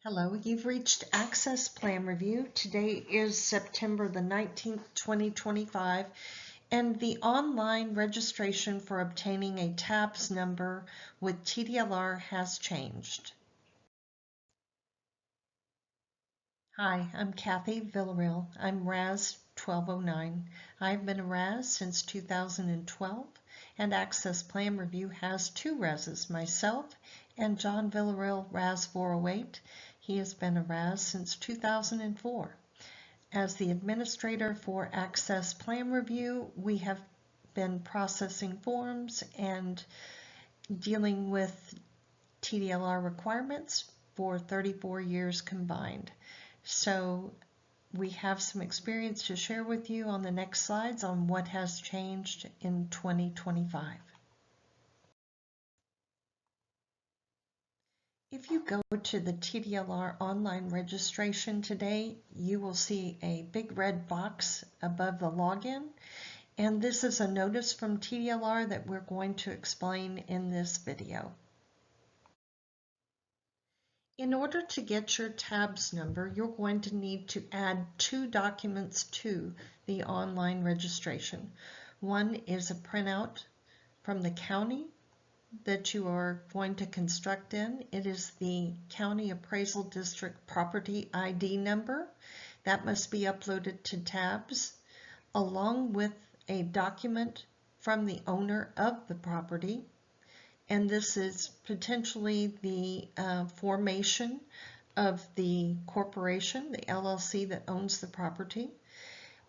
Hello, you've reached Access Plan Review. Today is September the 19th, 2025, and the online registration for obtaining a TABS number with TDLR has changed. Hi, I'm Kathy Villarreal. I'm RAS 1209. I've been a RAS since 2012, and Access Plan Review has two RASs, myself and John Villarreal, RAS 408. He has been a RAS since 2004. As the administrator for Access Plan Review, we have been processing forms and dealing with TDLR requirements for 34 years combined. So we have some experience to share with you on the next slides on what has changed in 2025. If you go to the TDLR Online Registration today, you will see a big red box above the login, and this is a notice from TDLR that we're going to explain in this video. In order to get your TABS number, you're going to need to add two documents to the online registration. One is a printout from the county that you are going to construct in. It is the County Appraisal District Property ID number. That must be uploaded to TABS, along with a document from the owner of the property. And this is potentially the formation of the corporation, the LLC that owns the property,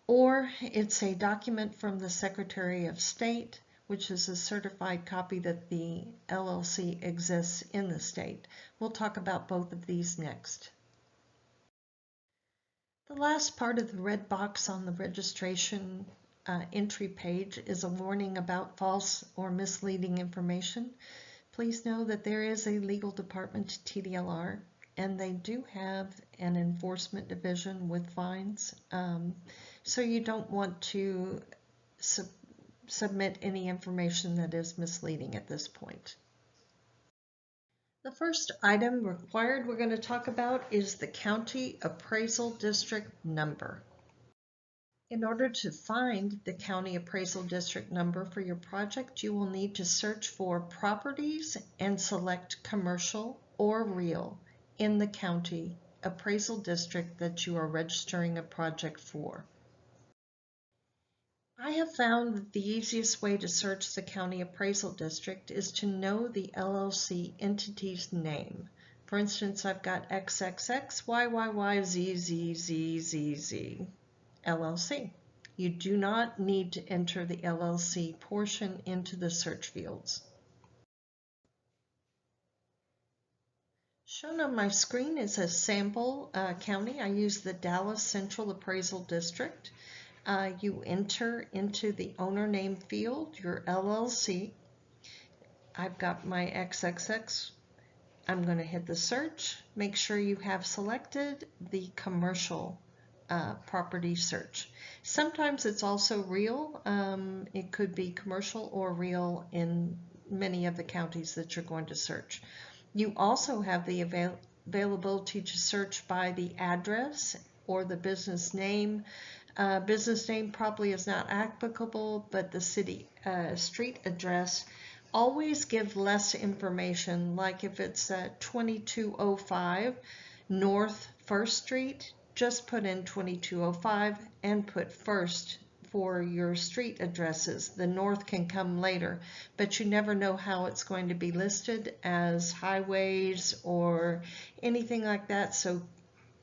or it's a document from the Secretary of State, which is a certified copy that the LLC exists in the state. We'll talk about both of these next. The last part of the red box on the registration entry page is a warning about false or misleading information. Please know that there is a legal department to TDLR, and they do have an enforcement division with fines, so you don't want to submit any information that is misleading at this point. The first item required we're going to talk about is the County Appraisal District number. In order to find the County Appraisal District number for your project, you will need to search for properties and select commercial or real in the County Appraisal District that you are registering a project for. I have found that the easiest way to search the County Appraisal District is to know the LLC entity's name. For instance, I've got XXXYYYZZZZZ LLC. You do not need to enter the LLC portion into the search fields. Shown on my screen is a sample county. I use the Dallas Central Appraisal District. You enter into the owner name field, your LLC. I've got my XXX. I'm going to hit the search. Make sure you have selected the commercial property search. Sometimes it's also real. It could be commercial or real in many of the counties that you're going to search. You also have the availability to search by the address or the business name. Business name probably is not applicable, but the city street address. Always give less information, like if it's 2205 North 1st Street, just put in 2205 and put first for your street addresses. The north can come later, but you never know how it's going to be listed as highways or anything like that. So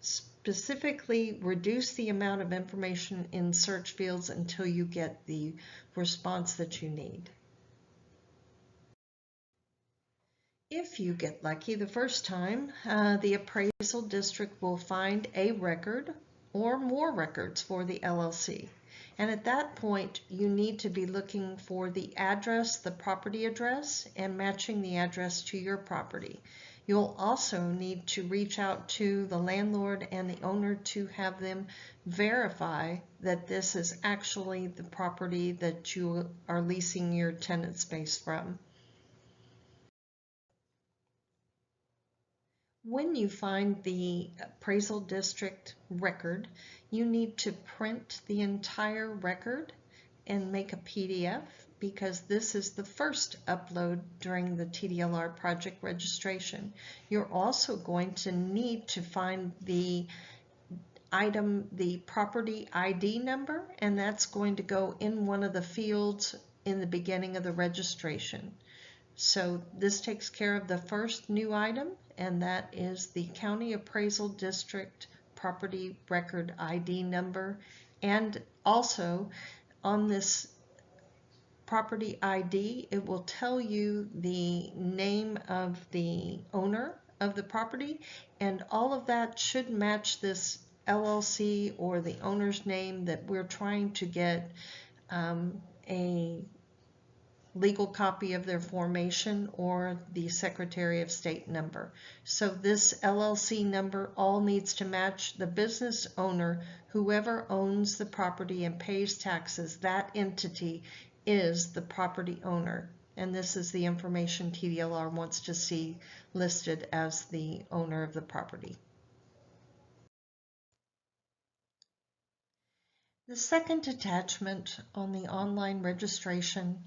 specifically reduce the amount of information in search fields until you get the response that you need. If you get lucky the first time, the appraisal district will find a record or more records for the LLC. And at that point, you need to be looking for the address, the property address, and matching the address to your property. You'll also need to reach out to the landlord and the owner to have them verify that this is actually the property that you are leasing your tenant space from. When you find the appraisal district record, you need to print the entire record and make a PDF, because this is the first upload during the TDLR project registration. You're also going to need to find the property ID number, and that's going to go in one of the fields in the beginning of the registration. So this takes care of the first new item, and that is the County Appraisal District Property Record ID number. And also on this property ID, it will tell you the name of the owner of the property, and all of that should match this LLC or the owner's name that we're trying to get a legal copy of their formation or the Secretary of State number. So this LLC number all needs to match the business owner. Whoever owns the property and pays taxes, that entity is the property owner. And this is the information TDLR wants to see listed as the owner of the property. The second attachment on the online registration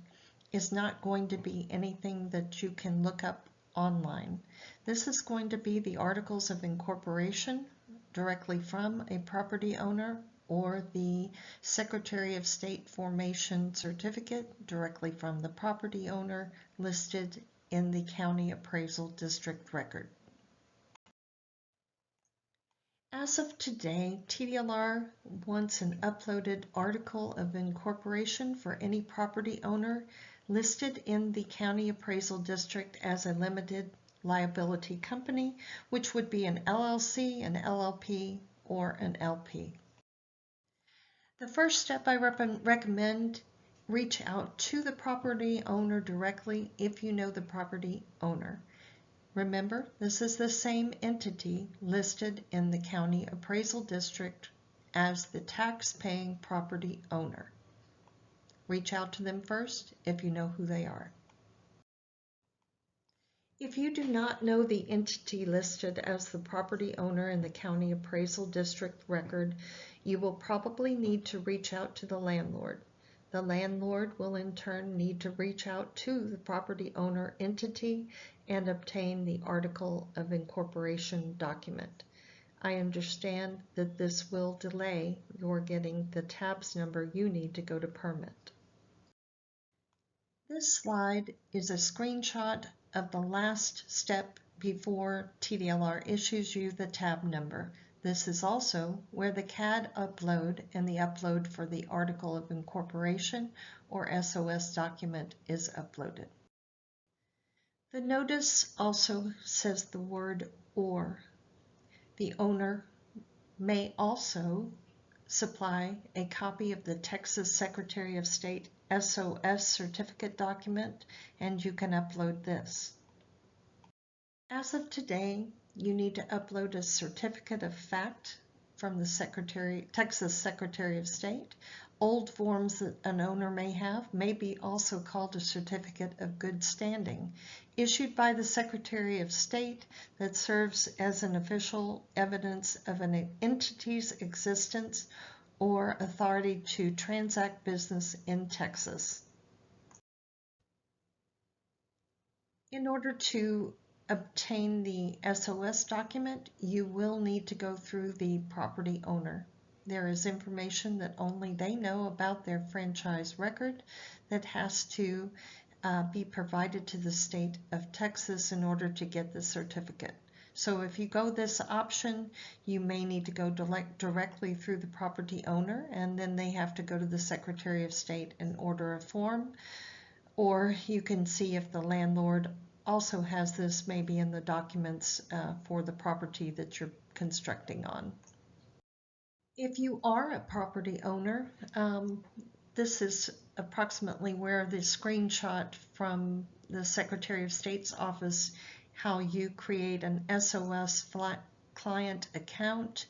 is not going to be anything that you can look up online. This is going to be the articles of incorporation directly from a property owner, or the Secretary of State formation certificate directly from the property owner listed in the County Appraisal District record. As of today, TDLR wants an uploaded article of incorporation for any property owner listed in the County Appraisal District as a limited liability company, which would be an LLC, an LLP, or an LP. The first step I recommend, reach out to the property owner directly if you know the property owner. Remember, this is the same entity listed in the County Appraisal District as the tax-paying property owner. Reach out to them first if you know who they are. If you do not know the entity listed as the property owner in the County Appraisal District record, you will probably need to reach out to the landlord. The landlord will in turn need to reach out to the property owner entity and obtain the article of incorporation document. I understand that this will delay your getting the tabs number you need to go to permit. This slide is a screenshot of the last step before TDLR issues you the tab number. This is also where the CAD upload and the upload for the article of incorporation or SOS document is uploaded. The notice also says the word "or." The owner may also supply a copy of the Texas Secretary of State SOS certificate document, and you can upload this. As of today, you need to upload a certificate of fact from the Texas Secretary of State. Old forms that an owner may have may be also called a certificate of good standing, issued by the Secretary of State, that serves as an official evidence of an entity's existence or authority to transact business in Texas. In order to obtain the SOS document, you will need to go through the property owner. There is information that only they know about their franchise record that has to be provided to the state of Texas in order to get the certificate. So if you go this option, you may need to go directly through the property owner, and then they have to go to the Secretary of State and order a form. Or you can see if the landlord also has this maybe in the documents for the property that you're constructing on. If you are a property owner, this is approximately where the screenshot from the Secretary of State's office, how you create an SOS client account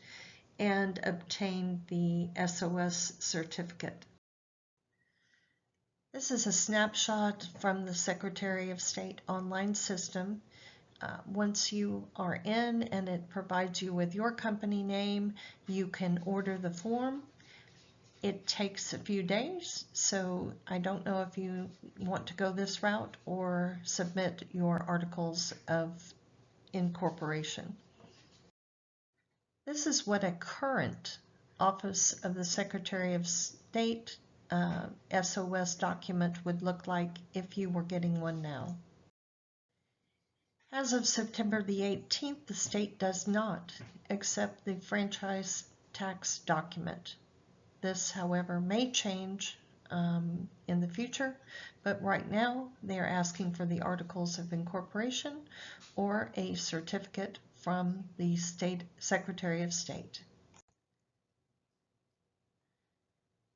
and obtain the SOS certificate. This is a snapshot from the Secretary of State online system. Once you are in and it provides you with your company name, you can order the form. It takes a few days, so I don't know if you want to go this route or submit your articles of incorporation. This is what a current Office of the Secretary of State SOS document would look like if you were getting one now. As of September the 18th, the state does not accept the franchise tax document. This, however, may change in the future, but right now they are asking for the Articles of Incorporation or a certificate from the State Secretary of State.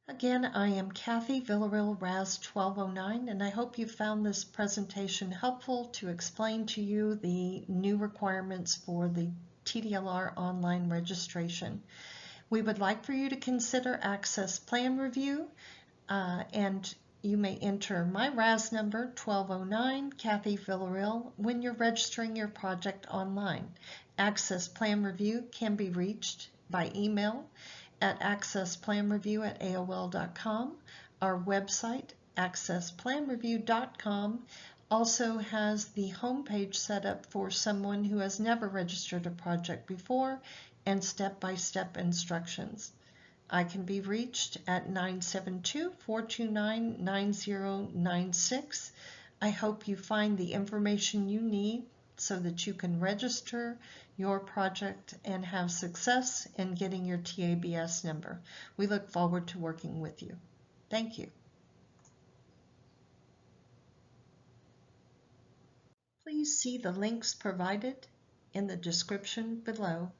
Again, I am Kathy Villarreal, RAS 1209, and I hope you found this presentation helpful to explain to you the new requirements for the TDLR Online Registration. We would like for you to consider Access Plan Review, and you may enter my RAS number 1209, Kathy Villarreal, when you're registering your project online. Access Plan Review can be reached by email at ACCESSplanreview@AOL.com. Our website, ACCESSplanreview.com, also has the homepage set up for someone who has never registered a project before and step-by-step instructions. I can be reached at 972-429-9096. I hope you find the information you need so that you can register your project and have success in getting your TABS number. We look forward to working with you. Thank you. Please see the links provided in the description below.